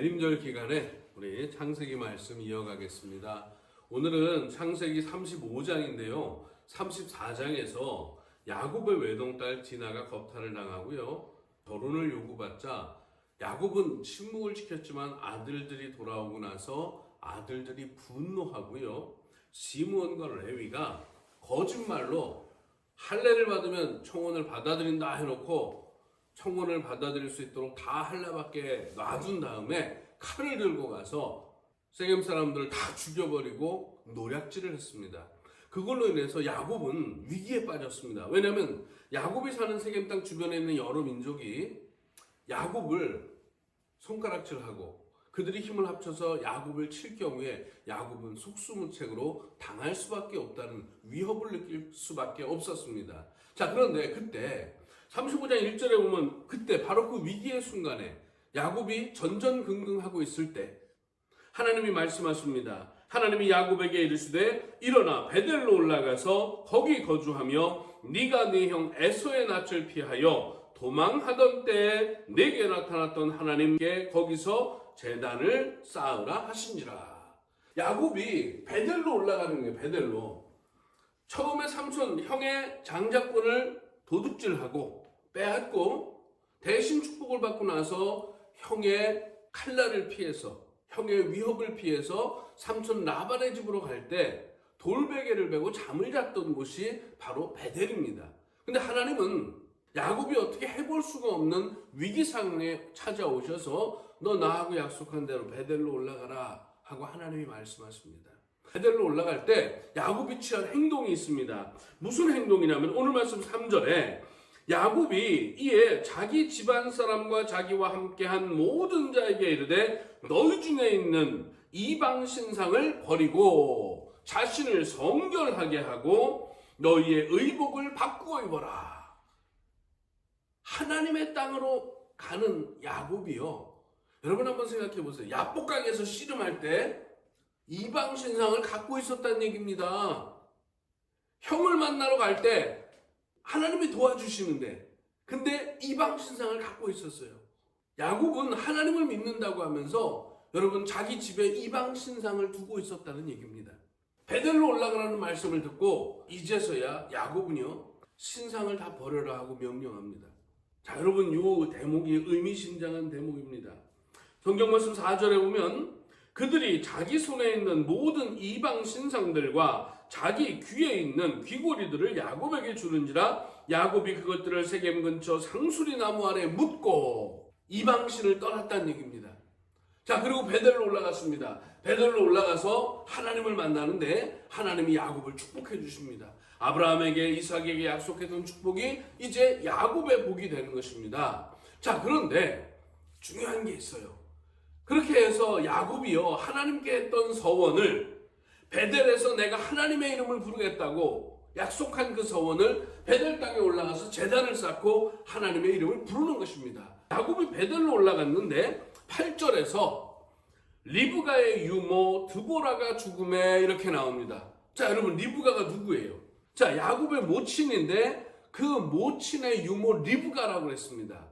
대림절 기간에 우리 창세기 말씀 이어가겠습니다. 오늘은 창세기 35장인데요. 34장에서 야곱의 외동딸 디나가 겁탈을 당하고요. 결혼을 요구받자 야곱은 침묵을 지켰지만 아들들이 돌아오고 나서 아들들이 분노하고요. 시므온과 레위가 거짓말로 할례를 받으면 청혼을 받아들인다 해놓고 청혼을 받아들일 수 있도록 다 할례밖에 놔둔 다음에 칼을 들고 가서 세겜 사람들을 다 죽여버리고 노략질을 했습니다. 그걸로 인해서 야곱은 위기에 빠졌습니다. 왜냐하면 야곱이 사는 세겜 땅 주변에 있는 여러 민족이 야곱을 손가락질하고 그들이 힘을 합쳐서 야곱을 칠 경우에 야곱은 속수무책으로 당할 수밖에 없다는 위협을 느낄 수밖에 없었습니다. 자, 그런데 그때 35장 1절에 보면 그때 바로 그 위기의 순간에 야곱이 전전긍긍하고 있을 때 하나님이 말씀하십니다. 하나님이 야곱에게 이르시되 일어나 베델로 올라가서 거기 거주하며 네가 네 형 에서의 낯을 피하여 도망하던 때에 내게 나타났던 하나님께 거기서 제단을 쌓으라 하시니라. 야곱이 베델로 올라가는 거예요. 베델로. 처음에 삼손 형의 장자권을 도둑질하고 빼앗고 대신 축복을 받고 나서 형의 칼날을 피해서 형의 위협을 피해서 삼손 라반의 집으로 갈 때 돌베개를 베고 잠을 잤던 곳이 바로 베델입니다. 근데 하나님은 야곱이 어떻게 해볼 수가 없는 위기 상황에 찾아오셔서 너 나하고 약속한 대로 베델로 올라가라 하고 하나님이 말씀하십니다. 베델로 올라갈 때 야곱이 취한 행동이 있습니다. 무슨 행동이냐면 오늘 말씀 3절에 야곱이 이에 자기 집안 사람과 자기와 함께한 모든 자에게 이르되 너희 중에 있는 이방 신상을 버리고 자신을 성결하게 하고 너희의 의복을 바꾸어 입어라. 하나님의 땅으로 가는 야곱이요. 여러분 한번 생각해 보세요. 야복강에서 씨름할 때 이방 신상을 갖고 있었다는 얘기입니다. 형을 만나러 갈 때 하나님이 도와주시는데 근데 이방 신상을 갖고 있었어요. 야곱은 하나님을 믿는다고 하면서 여러분 자기 집에 이방 신상을 두고 있었다는 얘기입니다. 베델로 올라가라는 말씀을 듣고 이제서야 야곱은요 신상을 다 버려라 하고 명령합니다. 자, 여러분 이 대목이 의미심장한 대목입니다. 성경 말씀 4절에 보면 그들이 자기 손에 있는 모든 이방 신상들과 자기 귀에 있는 귀고리들을 야곱에게 주는지라 야곱이 그것들을 세겜 근처 상수리 나무 아래 묻고 이방신을 떠났다는 얘기입니다. 자, 그리고 베델로 올라갔습니다. 베델로 올라가서 하나님을 만나는데 하나님이 야곱을 축복해 주십니다. 아브라함에게 이삭에게 약속했던 축복이 이제 야곱의 복이 되는 것입니다. 자, 그런데 중요한 게 있어요. 그렇게 해서 야곱이요 하나님께 했던 서원을 베델에서 내가 하나님의 이름을 부르겠다고 약속한 그 서원을 베델 땅에 올라가서 제단을 쌓고 하나님의 이름을 부르는 것입니다. 야곱이 베델로 올라갔는데 8절에서 리브가의 유모 드보라가 죽음에 이렇게 나옵니다. 자, 여러분 리브가가 누구예요? 자, 야곱의 모친인데 그 모친의 유모 리브가라고 했습니다.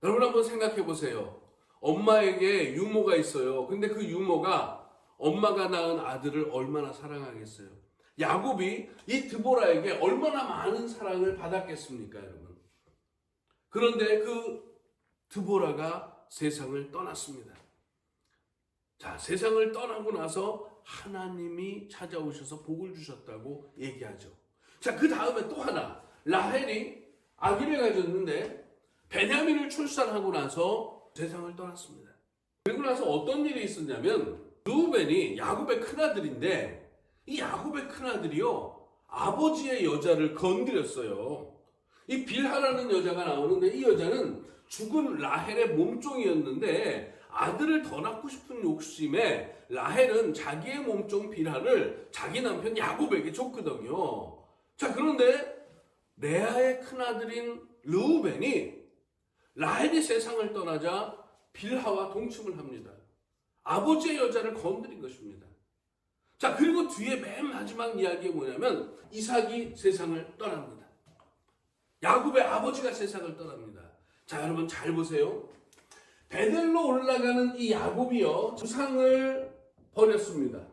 여러분 한번 생각해 보세요. 엄마에게 유모가 있어요. 근데 그 유모가 엄마가 낳은 아들을 얼마나 사랑하겠어요. 야곱이 이 드보라에게 얼마나 많은 사랑을 받았겠습니까, 여러분. 그런데 그 드보라가 세상을 떠났습니다. 자, 세상을 떠나고 나서 하나님이 찾아오셔서 복을 주셨다고 얘기하죠. 자, 그 다음에 또 하나 라헬이 아기를 가졌는데 베냐민을 출산하고 나서 세상을 떠났습니다. 그리고 나서 어떤 일이 있었냐면 르우벤이 야곱의 큰아들인데 이 야곱의 큰아들이요 아버지의 여자를 건드렸어요. 이 빌하라는 여자가 나오는데 이 여자는 죽은 라헬의 몸종이었는데 아들을 더 낳고 싶은 욕심에 라헬은 자기의 몸종 빌하를 자기 남편 야곱에게 줬거든요. 자, 그런데 레아의 큰아들인 르우벤이 라헬이 세상을 떠나자 빌하와 동침을 합니다. 아버지의 여자를 건드린 것입니다. 자, 그리고 뒤에 맨 마지막 이야기가 뭐냐면 이삭이 세상을 떠납니다. 야곱의 아버지가 세상을 떠납니다. 자, 여러분 잘 보세요. 베델로 올라가는 이 야곱이요, 우상을 버렸습니다.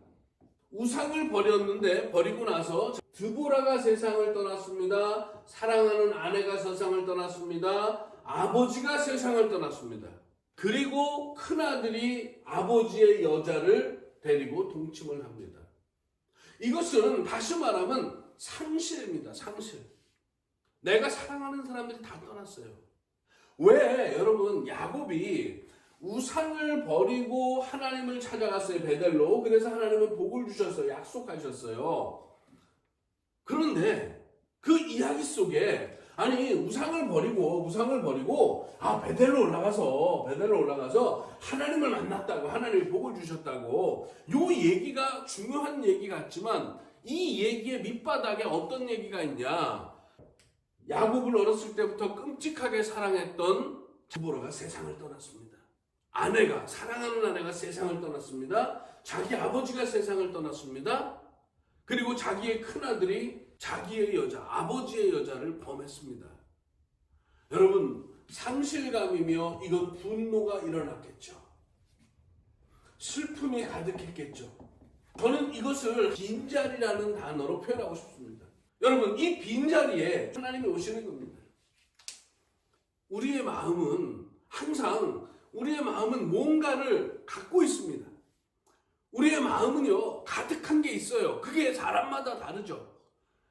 우상을 버렸는데, 버리고 나서 드보라가 세상을 떠났습니다. 사랑하는 아내가 세상을 떠났습니다. 아버지가 세상을 떠났습니다. 그리고 큰아들이 아버지의 여자를 데리고 동침을 합니다. 이것은 다시 말하면 상실입니다. 상실. 내가 사랑하는 사람들이 다 떠났어요. 왜 여러분, 야곱이 우상을 버리고 하나님을 찾아갔어요. 베델로. 그래서 하나님은 복을 주셨어요. 약속하셨어요. 그런데 그 이야기 속에 아니 우상을 버리고 베델로 올라가서 하나님을 만났다고, 하나님이 복을 주셨다고, 요 얘기가 중요한 얘기 같지만 이 얘기의 밑바닥에 어떤 얘기가 있냐? 야곱을 어렸을 때부터 끔찍하게 사랑했던 드보라가 세상을 떠났습니다. 사랑하는 아내가 세상을 떠났습니다. 자기 아버지가 세상을 떠났습니다. 그리고 자기의 큰아들이 자기의 여자, 아버지의 여자를 범했습니다. 여러분, 상실감이며 이건 분노가 일어났겠죠. 슬픔이 가득했겠죠. 저는 이것을 빈자리라는 단어로 표현하고 싶습니다. 여러분, 이 빈자리에 하나님이 오시는 겁니다. 우리의 마음은 뭔가를 갖고 있습니다. 우리의 마음은요, 가득한 게 있어요. 그게 사람마다 다르죠.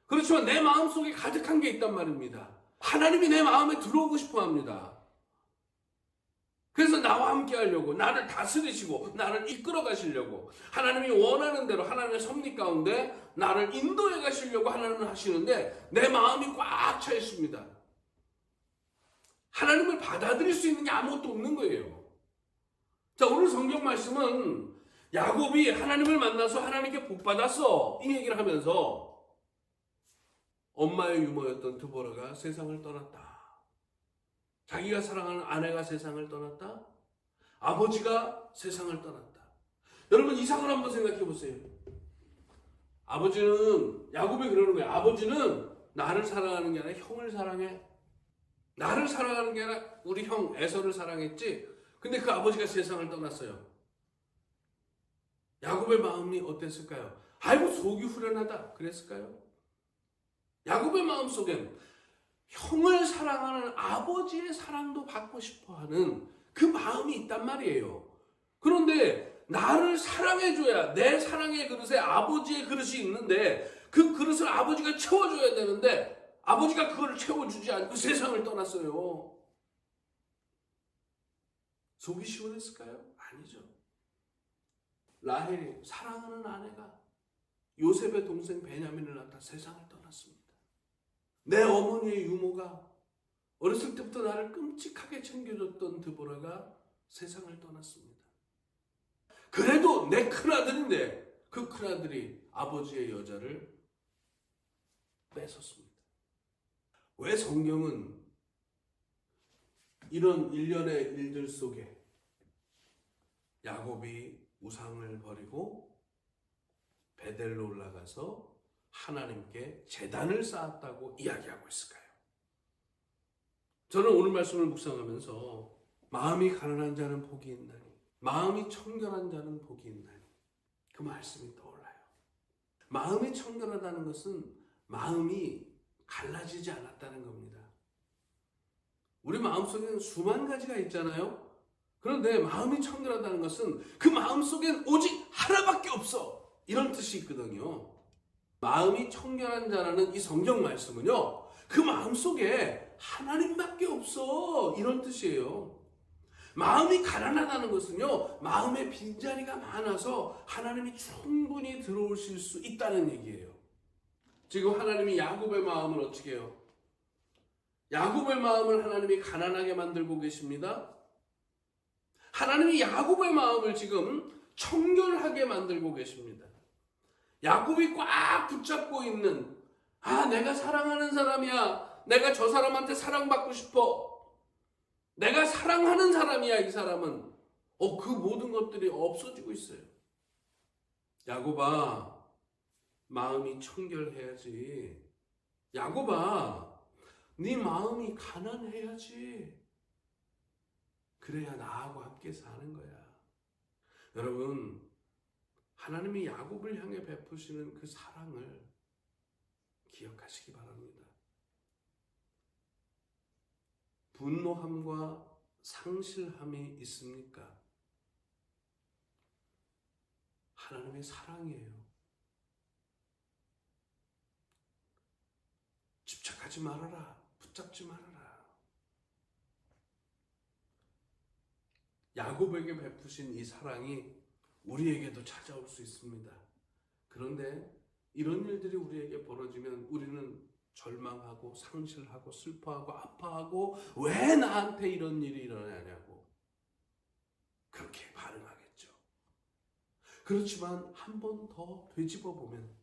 그렇지만 내 마음속에 가득한 게 있단 말입니다. 하나님이 내 마음에 들어오고 싶어 합니다. 그래서 나와 함께 하려고, 나를 다스리시고 나를 이끌어 가시려고, 하나님이 원하는 대로 하나님의 섭리 가운데 나를 인도해 가시려고 하나님은 하시는데 내 마음이 꽉 차 있습니다. 하나님을 받아들일 수 있는 게 아무것도 없는 거예요. 자, 오늘 성경 말씀은 야곱이 하나님을 만나서 하나님께 복받았어, 이 얘기를 하면서 엄마의 유모였던 드보라가 세상을 떠났다. 자기가 사랑하는 아내가 세상을 떠났다. 아버지가 세상을 떠났다. 여러분, 이 상을 한번 생각해 보세요. 야곱이 그러는 거예요. 아버지는 나를 사랑하는 게 아니라 형을 사랑해. 나를 사랑하는 게 아니라 우리 형 에서를 사랑했지. 근데 그 아버지가 세상을 떠났어요. 야곱의 마음이 어땠을까요? 아이고, 속이 후련하다 그랬을까요? 야곱의 마음속엔 형을 사랑하는 아버지의 사랑도 받고 싶어하는 그 마음이 있단 말이에요. 그런데 나를 사랑해줘야, 내 사랑의 그릇에 아버지의 그릇이 있는데 그 그릇을 아버지가 채워줘야 되는데 아버지가 그걸 채워주지 않고 세상을 떠났어요. 속이 시원했을까요? 아니죠. 라헬이, 사랑하는 아내가 요셉의 동생 베냐민을 낳다 세상을 떠났습니다. 내 어머니의 유모가 어렸을 때부터 나를 끔찍하게 챙겨줬던 드보라가 세상을 떠났습니다. 그래도 내 큰아들인데 그 큰아들이 아버지의 여자를 뺏었습니다. 왜 성경은 이런 일련의 일들 속에 야곱이 우상을 버리고 베델로 올라가서 하나님께 제단을 쌓았다고 이야기하고 있을까요? 저는 오늘 말씀을 묵상하면서 마음이 가난한 자는 복이 있나니, 마음이 청결한 자는 복이 있나니, 그 말씀이 떠올라요. 마음이 청결하다는 것은 마음이 갈라지지 않았다는 겁니다. 우리 마음속에는 수만 가지가 있잖아요. 그런데 마음이 청결하다는 것은 그 마음속엔 오직 하나밖에 없어, 이런 뜻이 있거든요. 마음이 청결한 자라는 이 성경 말씀은요, 그 마음속에 하나님밖에 없어, 이런 뜻이에요. 마음이 가난하다는 것은요, 마음에 빈자리가 많아서 하나님이 충분히 들어오실 수 있다는 얘기예요. 지금 하나님이 야곱의 마음을 어떻게 해요? 야곱의 마음을 하나님이 가난하게 만들고 계십니다. 하나님이 야곱의 마음을 지금 청결하게 만들고 계십니다. 야곱이 꽉 붙잡고 있는, 내가 사랑하는 사람이야, 내가 저 사람한테 사랑받고 싶어, 내가 사랑하는 사람이야, 이 사람은, 그 모든 것들이 없어지고 있어요. 야곱아, 마음이 청결해야지. 야곱아, 네 마음이 가난해야지. 그래야 나하고 함께 사는 거야. 여러분, 하나님이 야곱을 향해 베푸시는 그 사랑을 기억하시기 바랍니다. 분노함과 상실함이 있습니까? 하나님의 사랑이에요. 집착하지 말아라. 붙잡지 말아라. 야곱에게 베푸신 이 사랑이 우리에게도 찾아올 수 있습니다. 그런데 이런 일들이 우리에게 벌어지면 우리는 절망하고 상실하고 슬퍼하고 아파하고 왜 나한테 이런 일이 일어나냐고 그렇게 반응하겠죠. 그렇지만 한 번 더 되짚어 보면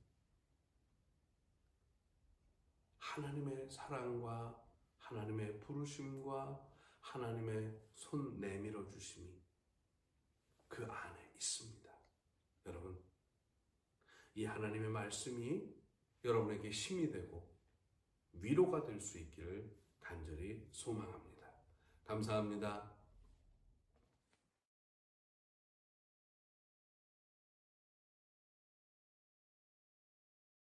하나님의 사랑과 하나님의 부르심과 하나님의 손 내밀어 주심이 그 안에 있습니다. 여러분, 이 하나님의 말씀이 여러분에게 힘이 되고 위로가 될 수 있기를 간절히 소망합니다. 감사합니다.